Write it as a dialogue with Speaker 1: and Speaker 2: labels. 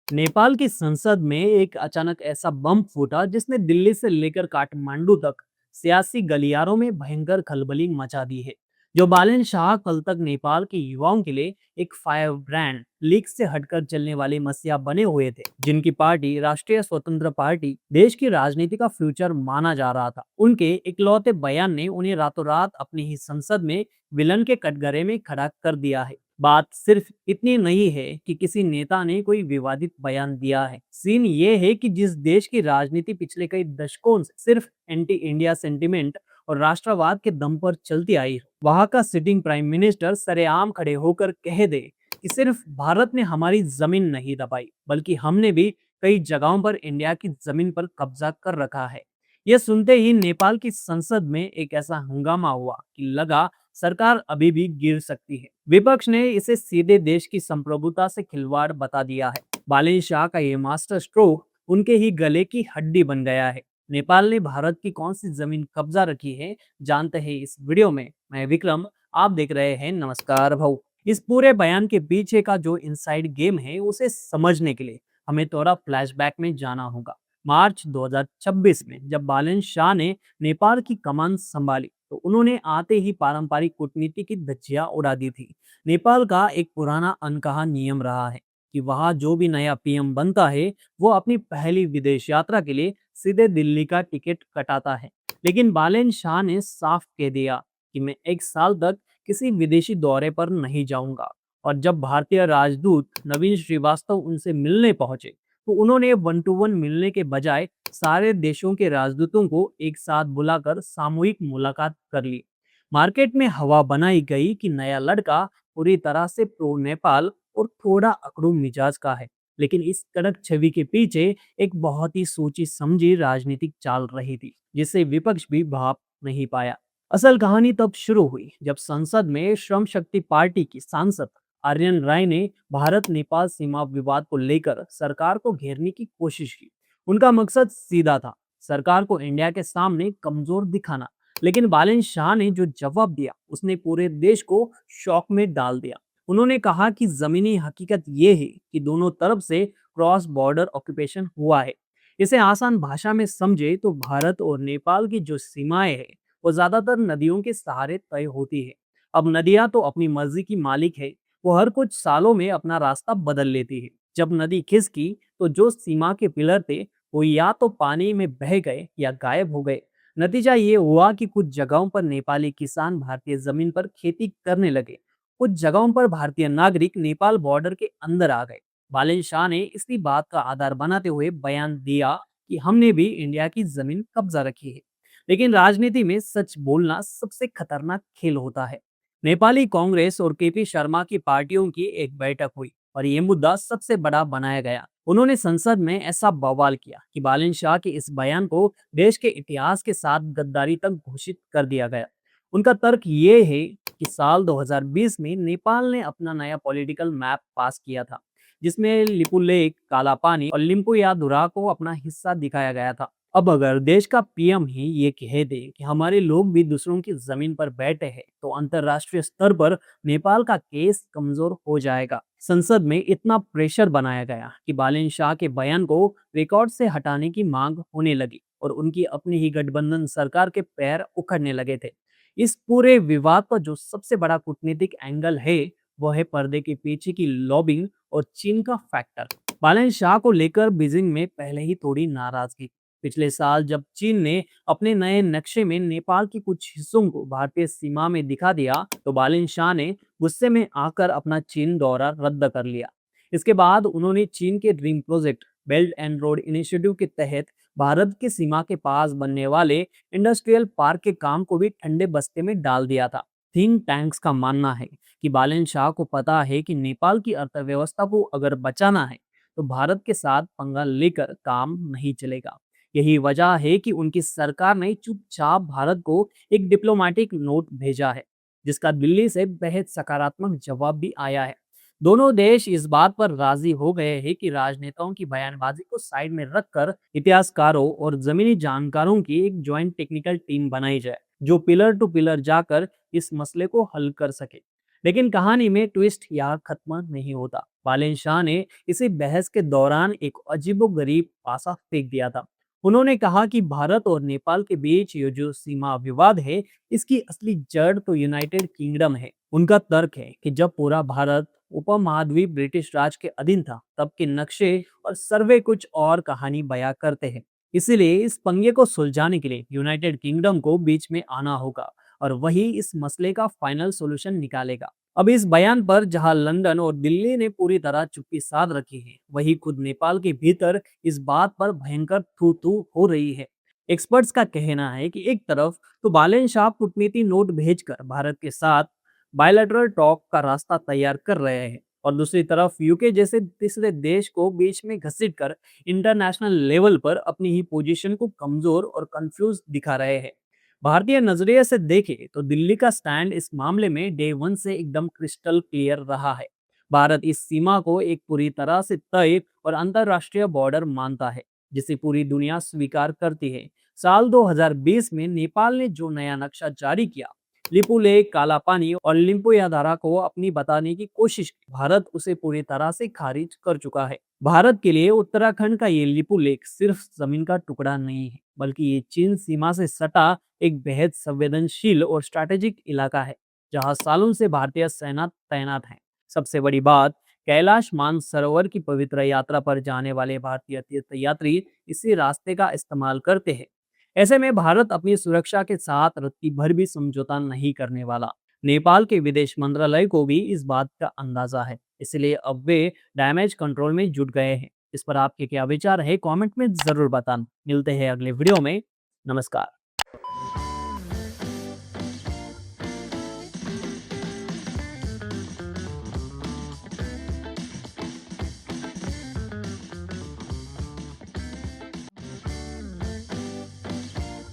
Speaker 1: नेपाल की संसद में एक अचानक ऐसा बम फूटा जिसने दिल्ली से लेकर काठमांडू तक सियासी गलियारों में भयंकर खलबली मचा दी है। जो बालन शाह कल तक नेपाल के युवाओं के लिए एक फायर ब्रांड लीग से हटकर चलने वाले मसीहा बने हुए थे, जिनकी पार्टी राष्ट्रीय स्वतंत्र पार्टी देश की राजनीति का फ्यूचर माना जा रहा था, उनके इकलौते बयान ने उन्हें रातों रात अपनी ही संसद में विलन के कटघरे में खड़ा कर दिया है। बात सिर्फ इतनी नहीं है कि किसी नेता ने कोई विवादित बयान दिया है। सीन ये है कि जिस देश की राजनीति पिछले कई दशकों से सिर्फ एंटी इंडिया सेंटिमेंट और राष्ट्रवाद के दम पर चलती आई है, वहां का सिटिंग प्राइम मिनिस्टर सरेआम खड़े होकर कह दे कि सिर्फ भारत ने हमारी जमीन नहीं दबाई, बल्कि हमने भी कई जगहों पर इंडिया की जमीन पर कब्जा कर रखा है। यह सुनते ही नेपाल की संसद में एक ऐसा हंगामा हुआ कि लगा सरकार अभी भी गिर सकती है। विपक्ष ने इसे सीधे देश की संप्रभुता से खिलवाड़ बता दिया है। बालन शाह का ये मास्टर स्ट्रोक उनके ही गले की हड्डी बन गया है। नेपाल ने भारत की कौन सी जमीन कब्जा रखी है, जानते हैं इस वीडियो में। मैं विक्रम, आप देख रहे हैं नमस्कार भाऊ। इस पूरे बयान के पीछे का जो इनसाइड गेम है उसे समझने के लिए हमें थोड़ा फ्लैशबैक में जाना होगा। मार्च 2026 में जब बालन शाह ने नेपाल की कमान संभाली तो उन्होंने आते ही पारंपरिक कूटनीति की धज्जियां उड़ा दी थी। नेपाल का एक पुराना अनकहा नियम रहा है कि वहां जो भी नया पीएम बनता है वो अपनी पहली विदेश यात्रा के लिए सीधे दिल्ली का टिकट कटाता है। लेकिन बालन शाह ने साफ कह दिया कि मैं एक साल तक किसी विदेशी दौरे पर नहीं जाऊंगा। और जब भारतीय राजदूत नवीन श्रीवास्तव उनसे मिलने पहुंचे तो उन्होंने वन टू वन मिलने के बजाय सारे देशों के राजदूतों को एक साथ बुलाकर सामूहिक मुलाकात कर ली। मार्केट में हवा बनाई गई कि नया लड़का पूरी तरह से प्रो नेपाल और थोड़ा अकड़ू मिजाज का है। लेकिन इस कड़क छवि के पीछे एक बहुत ही सोची समझी राजनीतिक चाल रही थी, जिसे विपक्ष भी भाप नहीं पाया। असल कहानी तब शुरू हुई जब संसद में श्रम शक्ति पार्टी की सांसद आर्यन राय ने भारत नेपाल सीमा विवाद को लेकर सरकार को घेरने की कोशिश की। उनका मकसद सीधा था, सरकार को इंडिया के सामने कमजोर दिखाना। लेकिन बालन शाह ने जो जवाब दिया उसने पूरे देश को शॉक में डाल दिया। उन्होंने कहा कि जमीनी हकीकत ये है कि दोनों तरफ से क्रॉस बॉर्डर ऑक्यूपेशन हुआ है। इसे आसान भाषा में समझे तो भारत और नेपाल की जो सीमाएं हैं वो ज्यादातर नदियों के सहारे तय होती है। अब नदियां तो अपनी मर्जी की मालिक है, वो हर कुछ सालों में अपना रास्ता बदल लेती है। जब नदी खिसकी तो जो सीमा के पिलर थे वो या तो पानी में बह गए या गायब हो गए। नतीजा ये हुआ कि कुछ जगहों पर नेपाली किसान भारतीय जमीन पर खेती करने लगे, कुछ जगहों पर भारतीय नागरिक नेपाल बॉर्डर के अंदर आ गए। बालन शाह ने इसी बात का आधार बनाते हुए बयान दिया कि हमने भी इंडिया की जमीन कब्जा रखी है। लेकिन राजनीति में सच बोलना सबसे खतरनाक खेल होता है। नेपाली कांग्रेस और केपी शर्मा की पार्टियों की एक बैठक हुई और ये मुद्दा सबसे बड़ा बनाया गया। उन्होंने संसद में ऐसा बवाल किया कि बालन शाह के इस बयान को देश के इतिहास के साथ गद्दारी तक घोषित कर दिया गया। उनका तर्क ये है कि साल 2020 में नेपाल ने अपना नया पॉलिटिकल मैप पास किया था, जिसमें लिपुलेख, काला पानी और लिम्पुयाधुरा को अपना हिस्सा दिखाया गया था। अब अगर देश का पीएम ही ये कह दे कि हमारे लोग भी दूसरों की जमीन पर बैठे हैं तो अंतर्राष्ट्रीय स्तर पर नेपाल का केस कमजोर हो जाएगा। संसद में इतना प्रेशर बनाया गया कि बालन शाह के बयान को रिकॉर्ड से हटाने की मांग होने लगी और उनकी अपनी ही गठबंधन सरकार के पैर उखड़ने लगे थे। इस पूरे विवाद का जो सबसे बड़ा कूटनीतिक एंगल है वो है पर्दे के पीछे की लॉबिंग और चीन का फैक्टर। बालन शाह को लेकर बीजिंग में पहले ही थोड़ी नाराजगी। पिछले साल जब चीन ने अपने नए नक्शे में नेपाल के कुछ हिस्सों को भारतीय सीमा में दिखा दिया तो बालन शाह ने गुस्से में आकर अपना चीन दौरा रद्द कर लिया। इसके बाद उन्होंने चीन के dream project belt and road initiative के तहत भारत की सीमा के पास बनने वाले इंडस्ट्रियल पार्क के काम को भी ठंडे बस्ते में डाल दिया था। थिंक टैंक्स का मानना है कि बालन शाह को पता है कि नेपाल की अर्थव्यवस्था को अगर बचाना है तो भारत के साथ पंगा लेकर काम नहीं चलेगा। यही वजह है कि उनकी सरकार ने चुपचाप भारत को एक डिप्लोमेटिक नोट भेजा है, जिसका दिल्ली से बेहद सकारात्मक जवाब भी आया है। दोनों देश इस बात पर राजी हो गए हैं कि राजनेताओं की बयानबाजी को साइड में रखकर इतिहासकारों और जमीनी जानकारों की एक ज्वाइंट टेक्निकल टीम बनाई जाए, जो पिलर टू पिलर जाकर इस मसले को हल कर सके। लेकिन कहानी में ट्विस्ट यहाँ खत्म नहीं होता। बालेन शाह ने इसी बहस के दौरान एक अजीबोगरीब पासा फेंक दिया था। उन्होंने कहा कि भारत और नेपाल के बीच ये जो सीमा विवाद है, इसकी असली जड़ तो यूनाइटेड किंगडम है। उनका तर्क है कि जब पूरा भारत उपमहाद्वीप ब्रिटिश राज के अधीन था, तब के नक्शे और सर्वे कुछ और कहानी बयां करते हैं। इसीलिए इस पंगे को सुलझाने के लिए यूनाइटेड किंगडम को बीच में आना होगा और वही इस मसले का फाइनल सॉल्यूशन निकालेगा। अब इस बयान पर जहां लंदन और दिल्ली ने पूरी तरह चुप्पी साध रखी है, वही खुद नेपाल के भीतर इस बात पर भयंकर थू थू हो रही है। एक्सपर्ट्स का कहना है कि एक तरफ तो बालन शाह कूटनीति नोट भेजकर भारत के साथ बायलैटरल टॉक का रास्ता तैयार कर रहे हैं, और दूसरी तरफ यूके जैसे तीसरे देश को बीच में घसीटकर इंटरनेशनल लेवल पर अपनी ही पोजीशन को कमजोर और कंफ्यूज दिखा रहे हैं। भारतीय नजरिए से देखें तो दिल्ली का स्टैंड इस मामले में डे वन से एकदम क्रिस्टल क्लियर रहा है। भारत इस सीमा को एक पूरी तरह से तय और अंतरराष्ट्रीय बॉर्डर मानता है, जिसे पूरी दुनिया स्वीकार करती है। साल 2020 में नेपाल ने जो नया नक्शा जारी किया, लिपु लेक, काला पानी और लिम्पुयाधारा को अपनी बताने की कोशिश की, भारत उसे पूरी तरह से खारिज कर चुका है। भारत के लिए उत्तराखंड का ये लिपु लेक सिर्फ जमीन का टुकड़ा नहीं है, बल्कि ये चीन सीमा से सटा एक बेहद संवेदनशील और स्ट्रैटेजिक इलाका है, जहां सालों से भारतीय सेना तैनात है। सबसे बड़ी बात, कैलाश मानसरोवर की पवित्र यात्रा पर जाने वाले भारतीय तीर्थ यात्री इसी रास्ते का इस्तेमाल करते हैं। ऐसे में भारत अपनी सुरक्षा के साथ रत्ती भर भी समझौता नहीं करने वाला। नेपाल के विदेश मंत्रालय को भी इस बात का अंदाजा है, इसलिए अब वे डैमेज कंट्रोल में जुट गए हैं। इस पर आपके क्या विचार है, कमेंट में जरूर बताना। मिलते हैं अगले वीडियो में। नमस्कार।